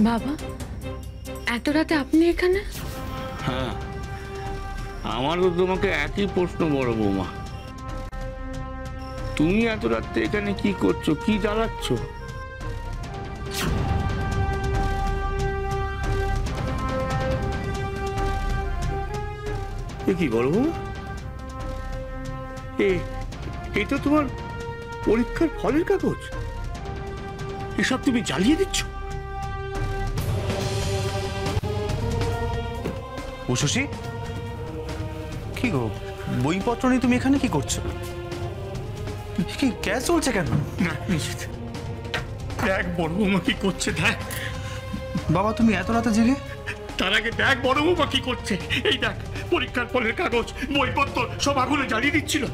বাবা, এত রাতে আপনি এখানে? হ্যাঁ, আমারও তোমাকে একই প্রশ্ন বড় বৌমা। তুমি এত রাত্রে এখানে কি করছো, কি জ্বালাচ্ছ? এ কি বড় বৌমা, এটা তোমার পরীক্ষার ফলের কাগজ? এসব তুমি জ্বালিয়ে দিচ্ছ? উষসী, কি গো, বইপত্র নিয়ে তুমি এখানে কি করছো? কি গ্যাস চলছে কেন? না নিশ্চিত, দেখ বড় বৌমা কি করছে, দেখ। বাবা, তুমি এত রাতে জেগে? তার আগে দেখ বড় বৌমা কি করছে। এই দেখ, পরীক্ষার ফলের কাগজ, বইপত্র সব আগুনে জ্বালিয়ে দিচ্ছিল।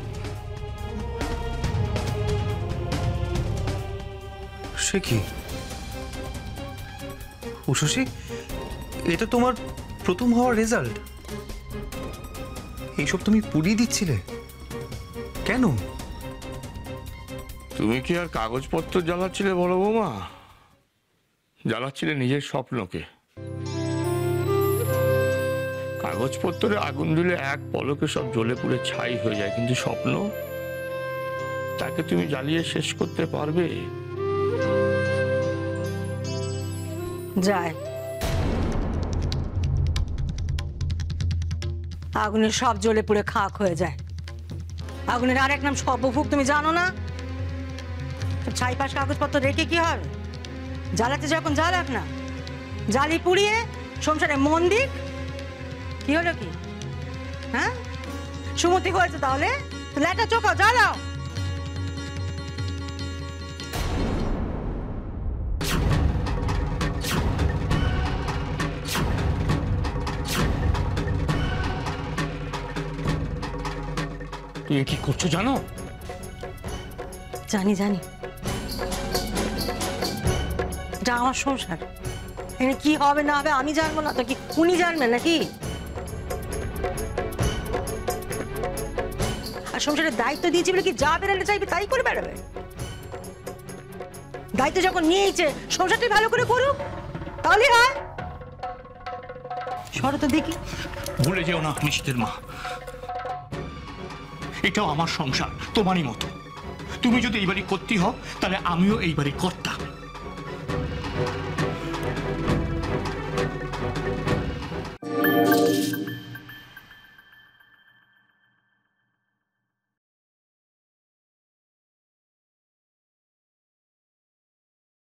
সে কি উষসী, এটা তোমার প্রথম হওয়ার রেজাল্ট? এইসব তুমি পুড়িয়ে দিচ্ছিলে কেন? তুমি কি আর কাগজপত্র জ্বালাচ্ছিলে বড় বৌমা? জ্বালাচ্ছিলে নিজের স্বপ্নকে। কাগজপত্রে আগুন দিলে এক পলকে সব জ্বলে পুড়ে ছাই হয়ে যায়, কিন্তু স্বপ্ন, তাকে তুমি জ্বালিয়ে শেষ করতে পারবে? যায় আগুনের সব জ্বলে পুড়ে খাক হয়ে যায়। আগুনের আরেক নাম সর্বভোগ, তুমি জানো না? ছাই পাশ কাগজপত্র রেখে কি হবে? জ্বালাতে যখন জ্বালাক না, জ্বালি পুড়িয়ে সংসারে মন দিক। কি হলো কি? হ্যাঁ, সুমতি হয়েছে তাহলে ল্যাটা চোখা জ্বালাও। তুমি কি করছো জানো? জানি জানি, এটা আমার সংসার। এখানে কি হবে না হবে আমি জানবো না তো কি উনি জানবেন নাকি? আর সংসারের দায়িত্ব দিয়েছি বলে কি যা বেরোলে চাইবে তাই করে বেরোবে? দায়িত্ব যখন নিয়েছে সংসারটি ভালো করে করুক, তাহলে হয়। সরো তো দেখি। ভুলে যেও না নিশিতের মা, এটাও আমার সংসার, তোমারই মতো। তুমি যদি এই বাড়ি কর্ত্রী হও, তাহলে আমিও এই বাড়ি কর্তা।